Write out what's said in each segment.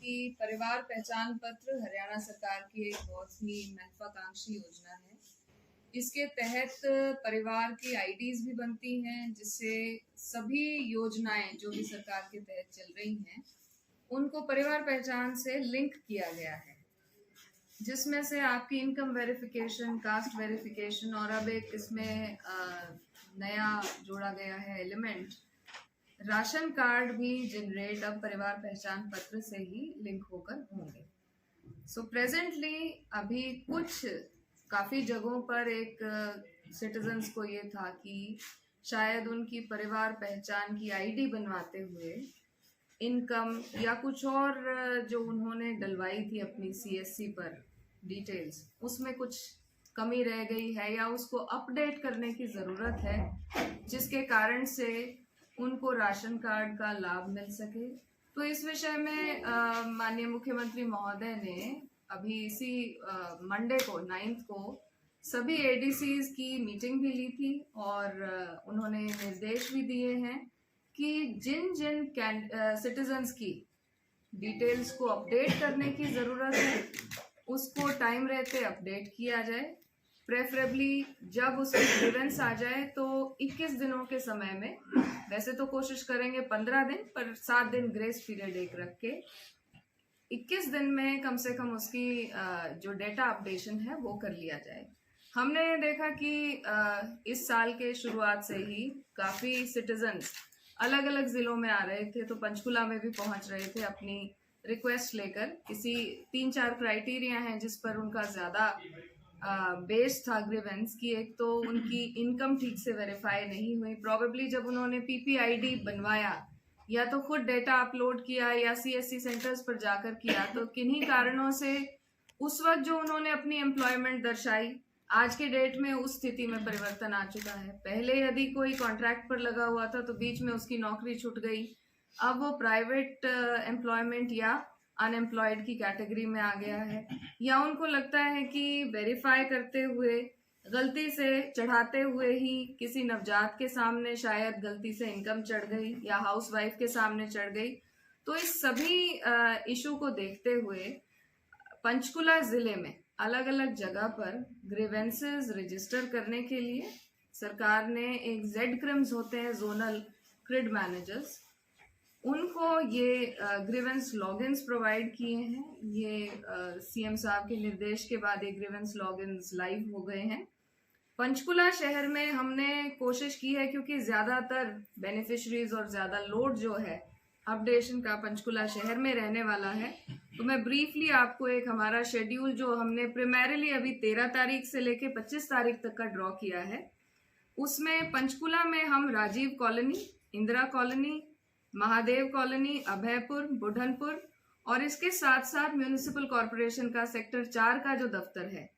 कि परिवार पहचान पत्र हरियाणा सरकार की एक बहुत ही महत्वाकांक्षी योजना है। इसके तहत परिवार की आईडीज भी बनती हैं, जिससे सभी योजनाएं जो भी सरकार के तहत चल रही हैं उनको परिवार पहचान से लिंक किया गया है, जिसमें से आपकी इनकम वेरिफिकेशन, कास्ट वेरिफिकेशन और अब एक इसमें नया जोड़ा गया है एलिमेंट, राशन कार्ड भी जनरेट अब परिवार पहचान पत्र से ही लिंक होकर होंगे। सो प्रेजेंटली अभी कुछ काफ़ी जगहों पर एक सिटीजन्स को ये था कि शायद उनकी परिवार पहचान की आईडी बनवाते हुए इनकम या कुछ और जो उन्होंने डलवाई थी अपनी सीएससी पर डिटेल्स, उसमें कुछ कमी रह गई है या उसको अपडेट करने की ज़रूरत है, जिसके कारण से उनको राशन कार्ड का लाभ मिल सके। तो इस विषय में माननीय मुख्यमंत्री महोदय ने अभी इसी मंडे को 9 को सभी एडीसीज की मीटिंग भी ली थी और उन्होंने निर्देश भी दिए हैं कि जिन जिन सिटीजन्स की डिटेल्स को अपडेट करने की ज़रूरत है उसको टाइम रहते अपडेट किया जाए। प्रेफरेबली जब उसकी ग्रीवेंस आ जाए तो 21 दिनों के समय में, वैसे तो कोशिश करेंगे 15 दिन, पर 7 दिन ग्रेस पीरियड एक रख के 21 दिन में कम से कम उसकी जो डेटा अपडेशन है वो कर लिया जाए। हमने देखा कि इस साल के शुरुआत से ही काफ़ी सिटीजन्स अलग अलग ज़िलों में आ रहे थे, तो पंचकुला में भी पहुंच रहे थे अपनी रिक्वेस्ट लेकर। किसी 3-4 क्राइटेरिया हैं जिस पर उनका ज़्यादा बेस था ग्रीवेंस की। एक तो उनकी इनकम ठीक से वेरीफाई नहीं हुई, प्रॉबेबली जब उन्होंने पीपीआईडी बनवाया या तो खुद डेटा अपलोड किया या सीएससी सेंटर्स पर जाकर किया, तो किन्हीं कारणों से उस वक्त जो उन्होंने अपनी एम्प्लॉयमेंट दर्शाई, आज के डेट में उस स्थिति में परिवर्तन आ चुका है। पहले यदि कोई कॉन्ट्रैक्ट पर लगा हुआ था तो बीच में उसकी नौकरी छूट गई, अब वो प्राइवेट एम्प्लॉयमेंट या अनएम्प्लॉयड की कैटेगरी में आ गया है, या उनको लगता है कि वेरीफाई करते हुए गलती से चढ़ाते हुए ही किसी नवजात के सामने शायद गलती से इनकम चढ़ गई या हाउसवाइफ के सामने चढ़ गई। तो इस सभी इशू को देखते हुए पंचकुला जिले में अलग अलग जगह पर ग्रीवेंसेस रजिस्टर करने के लिए सरकार ने एक जेड क्रिम्स होते हैं, जोनल क्रिड मैनेजर्स, उनको ये ग्रीवेंस लॉगिन्स प्रोवाइड किए हैं। ये सीएम साहब के निर्देश के बाद ये ग्रीवेंस लॉगिन्स लाइव हो गए हैं। पंचकुला शहर में हमने कोशिश की है, क्योंकि ज़्यादातर बेनिफिशरीज और ज़्यादा लोड जो है अपडेशन का पंचकुला शहर में रहने वाला है, तो मैं ब्रीफली आपको एक हमारा शेड्यूल जो हमने प्राइमरीली अभी 13 तारीख से लेके 25 तारीख तक का ड्रॉ किया है, उसमें पंचकुला में हम Rajiv colony, Indira colony, Mahadev colony, Abhaypur, Budhanpur और इसके साथ साथ म्यूनिसिपल कॉरपोरेशन का सेक्टर 4 का जो दफ्तर है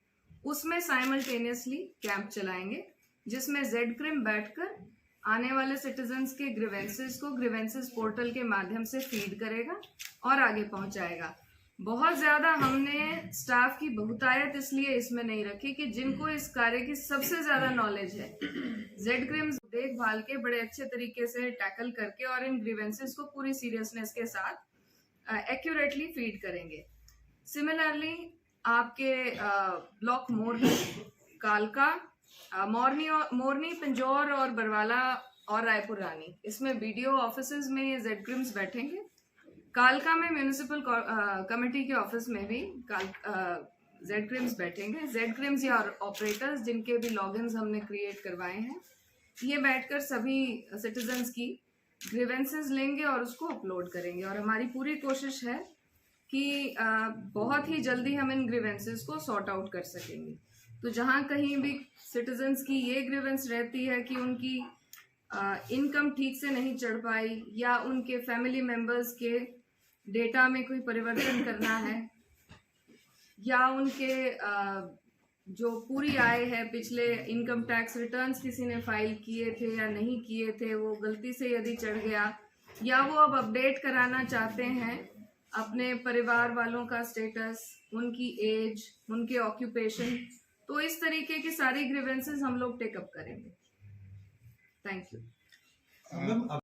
उसमें साइमल्टेनियसली कैंप चलाएंगे, जिसमें जेड क्रिम बैठकर आने वाले सिटीजन्स के ग्रीवेंसेस को ग्रीवेंसेस पोर्टल के माध्यम से फीड करेगा और आगे पहुंचाएगा। बहुत ज़्यादा हमने स्टाफ की बहुतायत इसलिए इसमें नहीं रखी कि जिनको इस कार्य की सबसे ज़्यादा नॉलेज है, जेड क्रिम्स देखभाल के बड़े अच्छे तरीके से टैकल करके और इन ग्रीवेंसेस को पूरी सीरियसनेस के साथ एक्यूरेटली फीड करेंगे। सिमिलरली आपके ब्लॉक मोरनी, कालका, मोरनी, पिंजौर और बरवाला और रायपुर रानी, इसमें वीडियो ऑफिसेज में ये जेड क्रिम्स बैठेंगे। कालका में म्यूनिसिपल कमेटी के ऑफिस में भी जेड क्रिम्स बैठेंगे। जेड क्रिम्स या ऑपरेटर्स जिनके भी लॉगिन्स हमने क्रिएट करवाए हैं, ये बैठकर सभी सिटीजन्स की ग्रीवेंसेस लेंगे और उसको अपलोड करेंगे। और हमारी पूरी कोशिश है कि बहुत ही जल्दी हम इन ग्रीवेंसेस को सॉर्ट आउट कर सकेंगे। तो जहाँ कहीं भी सिटीजन्स की ये ग्रीवेंस रहती है कि उनकी इनकम ठीक से नहीं चढ़ पाई या उनके फैमिली मेम्बर्स के डेटा में कोई परिवर्तन करना है या उनके जो पूरी आय है, पिछले इनकम टैक्स रिटर्न्स किसी ने फाइल किए थे या नहीं किए थे, वो गलती से यदि चढ़ गया, या वो अब अपडेट कराना चाहते हैं अपने परिवार वालों का स्टेटस, उनकी एज, उनके ऑक्यूपेशन, तो इस तरीके की सारी ग्रीवेंसेस हम लोग टेकअप करेंगे। Thank you.